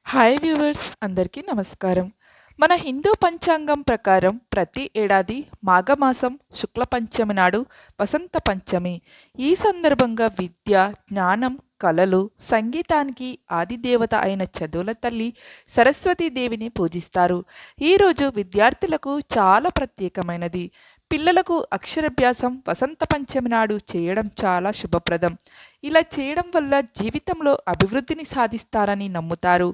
Hi viewers అందరికీ నమస్కారం. మన హిందూ పంచాంగం ప్రకారం ప్రతి ఏడాది మాఘమాసం శుక్ల పంచమి నాడు వసంత పంచమి. ఈ సందర్భంగా విద్య, జ్ఞానం, కళలు, సంగీతానికి ఆదిదేవత అయిన చదువుల తల్లి సరస్వతీదేవిని పూజిస్తారు. ఈరోజు విద్యార్థులకు చాలా ప్రత్యేకమైనది. పిల్లలకు అక్షరాభ్యాసం వసంత పంచమి నాడు చేయడం చాలా శుభప్రదం. ఇలా చేయడం వల్ల జీవితంలో అభివృద్ధిని సాధిస్తారని నమ్ముతారు.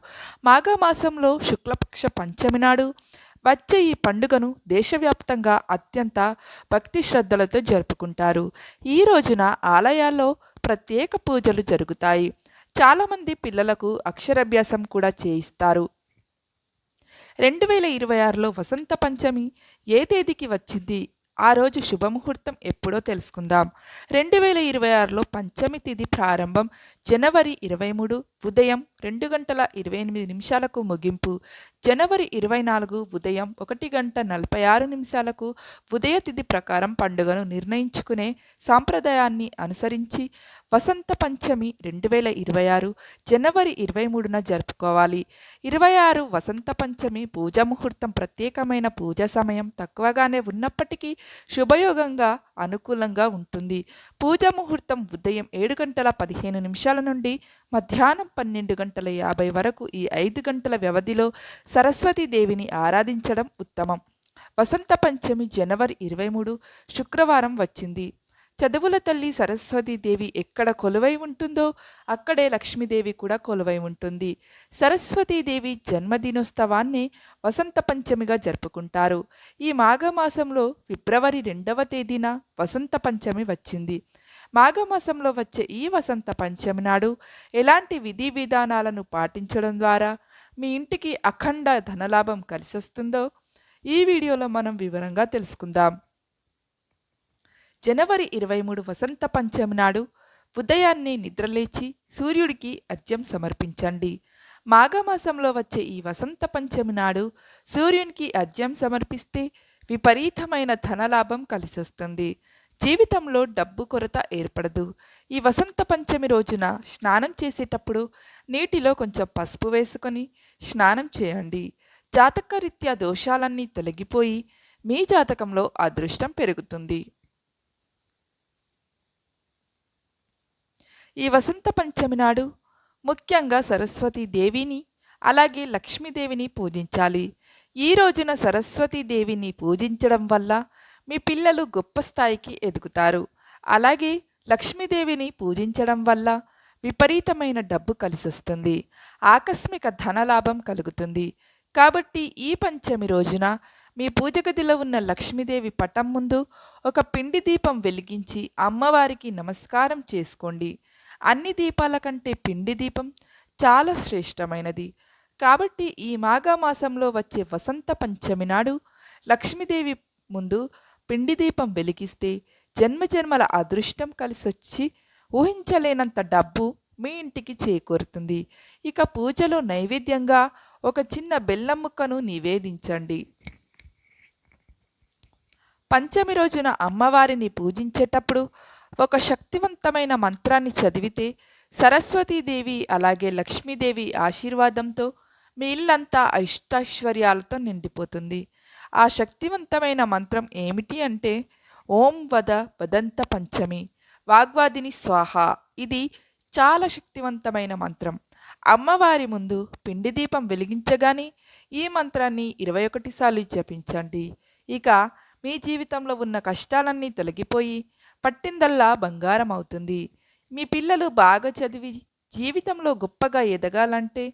మాఘమాసంలో శుక్లపక్ష పంచమి నాడు వచ్చే ఈ పండుగను దేశవ్యాప్తంగా అత్యంత భక్తి శ్రద్ధలతో జరుపుకుంటారు. ఈ రోజున ఆలయాల్లో ప్రత్యేక పూజలు జరుగుతాయి. చాలామంది పిల్లలకు అక్షరాభ్యాసం కూడా చేయిస్తారు. 2026లో వసంత పంచమి ఏ తేదీకి వచ్చింది, ఆ రోజు శుభముహూర్తం ఎప్పుడో తెలుసుకుందాం. 2026లో పంచమి తిథి ప్రారంభం జనవరి 23 ఉదయం 2 గంటల 28 నిమిషాలకు ముగింపు. జనవరి 24 ఉదయం 1 గంట 46 నిమిషాలకు ఉదయ తిథి ప్రకారం పండుగను నిర్ణయించుకునే సాంప్రదాయాన్ని అనుసరించి వసంత పంచమి 2026 జనవరి 23న జరుపుకోవాలి. 26 వసంత పంచమి పూజా ముహూర్తం ప్రత్యేకమైన పూజా సమయం తక్కువగానే ఉన్నప్పటికీ శుభయోగంగా అనుకూలంగా ఉంటుంది. పూజా ముహూర్తం ఉదయం 7 గంటల 15 నిమిషాల నుండి మధ్యాహ్నం 12 గంటల 50 వరకు. ఈ 5 గంటల వ్యవధిలో సరస్వతీదేవిని ఆరాధించడం ఉత్తమం. వసంత పంచమి జనవరి 23 శుక్రవారం వచ్చింది. చదువుల తల్లి సరస్వతీదేవి ఎక్కడ కొలువై ఉంటుందో అక్కడే లక్ష్మీదేవి కూడా కొలువై ఉంటుంది. సరస్వతీదేవి జన్మదినోత్సవాన్ని వసంత పంచమిగా జరుపుకుంటారు. ఈ మాఘమాసంలో ఫిబ్రవరి 2వ తేదీన వసంత పంచమి వచ్చింది. మాఘమాసంలో వచ్చే ఈ వసంత పంచమి నాడు ఎలాంటి విధి విధానాలను పాటించడం ద్వారా మీ ఇంటికి అఖండ ధనలాభం కలిసొస్తుందో ఈ వీడియోలో మనం వివరంగా తెలుసుకుందాం. జనవరి 23 వసంత పంచమి నాడు ఉదయాన్నే నిద్రలేచి సూర్యుడికి అర్ఘ్యం సమర్పించండి. మాఘమాసంలో వచ్చే ఈ వసంత పంచమి నాడు సూర్యునికి అర్ఘ్యం సమర్పిస్తే విపరీతమైన ధనలాభం కలిసొస్తుంది. జీవితంలో డబ్బు కొరత ఏర్పడదు. ఈ వసంత పంచమి రోజున స్నానం చేసేటప్పుడు నీటిలో కొంచెం పసుపు వేసుకొని స్నానం చేయండి. జాతకరీత్యా దోషాలన్నీ తొలగిపోయి మీ జాతకంలో అదృష్టం పెరుగుతుంది. ఈ వసంత పంచమి నాడు ముఖ్యంగా సరస్వతీదేవిని అలాగే లక్ష్మీదేవిని పూజించాలి. ఈ రోజున సరస్వతీదేవిని పూజించడం వల్ల మీ పిల్లలు గొప్ప స్థాయికి ఎదుగుతారు. అలాగే లక్ష్మీదేవిని పూజించడం వల్ల విపరీతమైన డబ్బు కలిసొస్తుంది. ఆకస్మిక ధనలాభం కలుగుతుంది. కాబట్టి ఈ పంచమి రోజున మీ పూజ గదిలో ఉన్న లక్ష్మీదేవి పటం ముందు ఒక పిండి దీపం వెలిగించి అమ్మవారికి నమస్కారం చేసుకోండి. అన్ని దీపాల కంటే పిండి దీపం చాలా శ్రేష్టమైనది. కాబట్టి ఈ మాఘమాసంలో వచ్చే వసంత పంచమి నాడు లక్ష్మీదేవి ముందు పిండి దీపం వెలిగిస్తే జన్మజన్మల అదృష్టం కలిసొచ్చి ఊహించలేనంత డబ్బు మీ ఇంటికి చేకూరుతుంది. ఇక పూజలో నైవేద్యంగా ఒక చిన్న బెల్లం ముక్కను నివేదించండి. పంచమి రోజున అమ్మవారిని పూజించేటప్పుడు ఒక శక్తివంతమైన మంత్రాన్ని చదివితే సరస్వతీదేవి అలాగే లక్ష్మీదేవి ఆశీర్వాదంతో మీ ఇల్లంతా అష్టైశ్వర్యాలతో నిండిపోతుంది. ఆ శక్తివంతమైన మంత్రం ఏమిటి అంటే ఓం వదంత పంచమి వాగ్వాదిని స్వాహ. ఇది చాలా శక్తివంతమైన మంత్రం. అమ్మవారి ముందు పిండి దీపం వెలిగించగానే ఈ మంత్రాన్ని 21 సార్లు జపించండి. ఇక మీ జీవితంలో ఉన్న కష్టాలన్నీ తొలగిపోయి పట్టిందల్లా బంగారం అవుతుంది. మీ పిల్లలు బాగా చదివి జీవితంలో గొప్పగా ఎదగాలంటే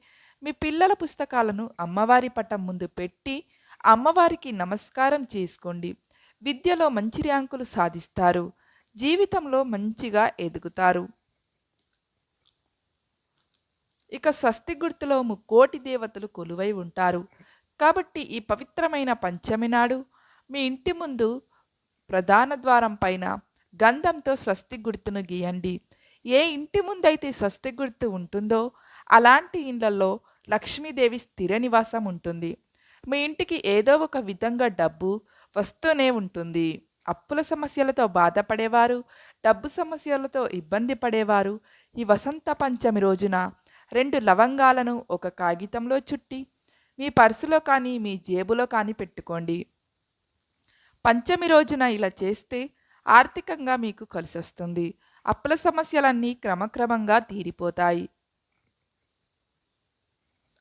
మీ పిల్లల పుస్తకాలను అమ్మవారి పటం ముందు పెట్టి అమ్మవారికి నమస్కారం చేసుకోండి. విద్యలో మంచి ర్యాంకులు సాధిస్తారు. జీవితంలో మంచిగా ఎదుగుతారు. ఇక స్వస్తి గుర్తులో ముక్కోటి దేవతలు కొలువై ఉంటారు. కాబట్టి ఈ పవిత్రమైన పంచమి నాడు మీ ఇంటి ముందు ప్రధాన ద్వారం పైన గంధంతో స్వస్తి గుర్తును గీయండి. ఏ ఇంటి ముందైతే స్వస్తి గుర్తు ఉంటుందో అలాంటి ఇళ్లలో లక్ష్మీదేవి స్థిర నివాసం ఉంటుంది. మీ ఇంటికి ఏదో ఒక విధంగా డబ్బు వస్తూనే ఉంటుంది. అప్పుల సమస్యలతో బాధపడేవారు, డబ్బు సమస్యలతో ఇబ్బంది పడేవారు ఈ వసంత పంచమి రోజున 2 లవంగాలను ఒక కాగితంలో చుట్టి మీ పర్సులో కానీ మీ జేబులో కానీ పెట్టుకోండి. పంచమి రోజున ఇలా చేస్తే ఆర్థికంగా మీకు కలిసొస్తుంది. అప్పుల సమస్యలన్నీ క్రమక్రమంగా తీరిపోతాయి.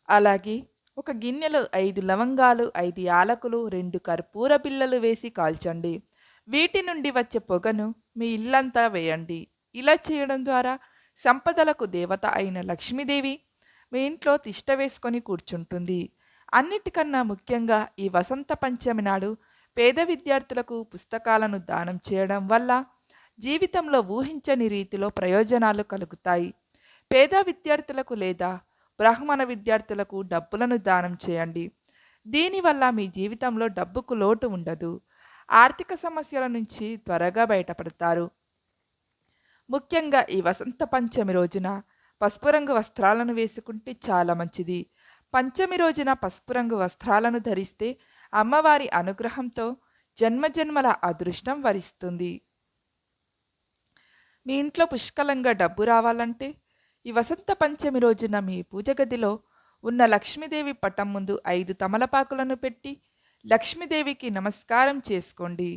అలాగే ఒక గిన్నెలో 5 లవంగాలు, 5 యాలకులు, 2 కర్పూర బిళ్ళలు వేసి కాల్చండి. వీటి నుండి వచ్చే పొగను మీ ఇల్లంతా వేయండి. ఇలా చేయడం ద్వారా సంపదలకు దేవత అయిన లక్ష్మీదేవి మీ ఇంట్లో తిష్ట వేసుకొని కూర్చుంటుంది. అన్నిటికన్నా ముఖ్యంగా ఈ వసంత పంచమి నాడు పేద విద్యార్థులకు పుస్తకాలను దానం చేయడం వల్ల జీవితంలో ఊహించని రీతిలో ప్రయోజనాలు కలుగుతాయి. పేద విద్యార్థులకు లేదా బ్రాహ్మణ విద్యార్థులకు డబ్బులను దానం చేయండి. దీనివల్ల మీ జీవితంలో డబ్బుకు లోటు ఉండదు. ఆర్థిక సమస్యల నుంచి త్వరగా బయటపడతారు. ముఖ్యంగా ఈ వసంత పంచమి రోజున పసుపు రంగు వస్త్రాలను వేసుకుంటే చాలా మంచిది. పంచమి రోజున పసుపు రంగు వస్త్రాలను ధరిస్తే అమ్మవారి అనుగ్రహంతో జన్మజన్మల అదృష్టం వరిస్తుంది. మీ ఇంట్లో పుష్కలంగా డబ్బు రావాలంటే ఈ వసంత పంచమి రోజున మీ పూజ గదిలో ఉన్న లక్ష్మీదేవి పటం ముందు 5 తమలపాకులను పెట్టి లక్ష్మీదేవికి నమస్కారం చేసుకోండి.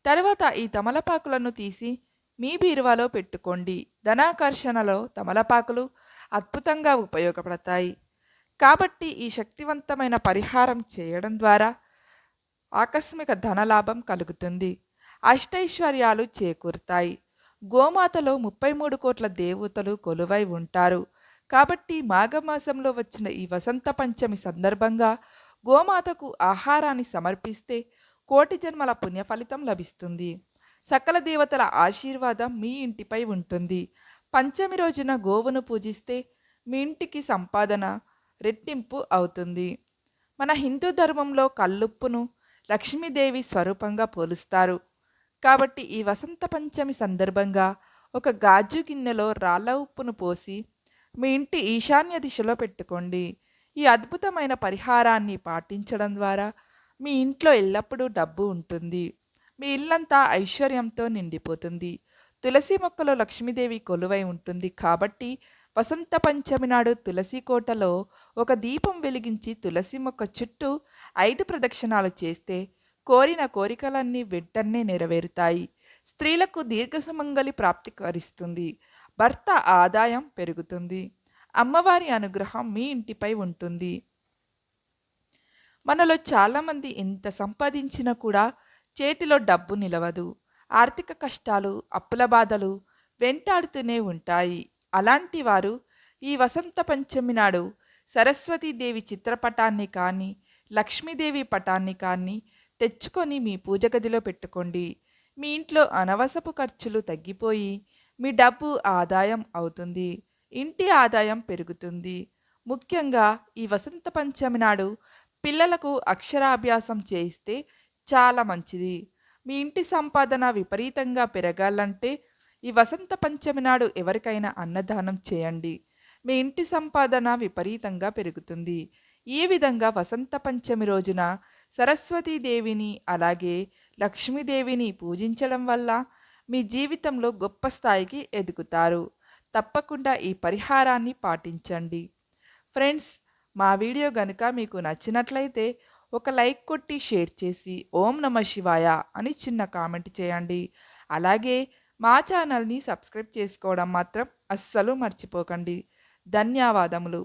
తర్వాత ఈ తమలపాకులను తీసి మీ బీరువాలో పెట్టుకోండి. ధనాకర్షణలో తమలపాకులు అద్భుతంగా ఉపయోగపడతాయి. కాబట్టి ఈ శక్తివంతమైన పరిహారం చేయడం ద్వారా ఆకస్మిక ధనలాభం కలుగుతుంది. అష్టైశ్వర్యాలు చేకూరుతాయి. గోమాతలో 33 కోట్ల దేవతలు కొలువై ఉంటారు. కాబట్టి మాఘమాసంలో వచ్చిన ఈ వసంత పంచమి సందర్భంగా గోమాతకు ఆహారాన్ని సమర్పిస్తే కోటి జన్మల పుణ్య ఫలితం లభిస్తుంది. సకల దేవతల ఆశీర్వాదం మీ ఇంటిపై ఉంటుంది. పంచమి రోజున గోవును పూజిస్తే మీ ఇంటికి సంపాదన రెట్టింపు అవుతుంది. మన హిందూ ధర్మంలో కల్లుప్పును లక్ష్మీదేవి స్వరూపంగా పోలుస్తారు. కాబట్టి ఈ వసంత పంచమి సందర్భంగా ఒక గాజు గిన్నెలో రాళ్ళ ఉప్పును పోసి మీ ఇంటి ఈశాన్య దిశలో పెట్టుకోండి. ఈ అద్భుతమైన పరిహారాన్ని పాటించడం ద్వారా మీ ఇంట్లో ఎల్లప్పుడూ డబ్బు ఉంటుంది. మీ ఇల్లంతా ఐశ్వర్యంతో నిండిపోతుంది. తులసి మొక్కలో లక్ష్మీదేవి కొలువై ఉంటుంది. కాబట్టి వసంత పంచమి నాడు తులసి కోటలో ఒక దీపం వెలిగించి తులసి మొక్క చుట్టూ 5 ప్రదక్షిణాలు చేస్తే కోరిన కోరికలన్నీ వెంటనే నెరవేరుతాయి. స్త్రీలకు దీర్ఘసుమంగళి ప్రాప్తి కరిస్తుంది. భర్త ఆదాయం పెరుగుతుంది. అమ్మవారి అనుగ్రహం మీ ఇంటిపై ఉంటుంది. మనలో చాలామంది ఎంత సంపాదించినా కూడా చేతిలో డబ్బు నిలవదు. ఆర్థిక కష్టాలు, అప్పుల బాధలు వెంటాడుతూనే ఉంటాయి. అలాంటి వారు ఈ వసంత పంచమి నాడు సరస్వతీదేవి చిత్రపటాన్ని కానీ లక్ష్మీదేవి పటాన్ని కానీ తెచ్చుకొని మీ పూజ గదిలో పెట్టుకోండి. మీ ఇంట్లో అనవసపు ఖర్చులు తగ్గిపోయి మీ డబ్బు ఆదాయం అవుతుంది. ఇంటి ఆదాయం పెరుగుతుంది. ముఖ్యంగా ఈ వసంత పంచమి నాడు పిల్లలకు అక్షరాభ్యాసం చేయిస్తే చాలా మంచిది. మీ ఇంటి సంపాదన విపరీతంగా పెరగాలంటే ఈ వసంత పంచమి నాడు ఎవరికైనా అన్నదానం చేయండి. మీ ఇంటి సంపాదన విపరీతంగా పెరుగుతుంది. ఈ విధంగా వసంత పంచమి రోజున సరస్వతీదేవిని అలాగే లక్ష్మీదేవిని పూజించడం వల్ల మీ జీవితంలో గొప్ప స్థాయికి ఎదుగుతారు. తప్పకుండా ఈ పరిహారాన్ని పాటించండి. ఫ్రెండ్స్, మా వీడియో గనుక మీకు నచ్చినట్లయితే ఒక లైక్ కొట్టి షేర్ చేసి ఓం నమ శివాయ అని చిన్న కామెంట్ చేయండి. అలాగే మా ఛానల్ని సబ్స్క్రైబ్ చేసుకోవడం మాత్రం అస్సలు మర్చిపోకండి. ధన్యవాదములు.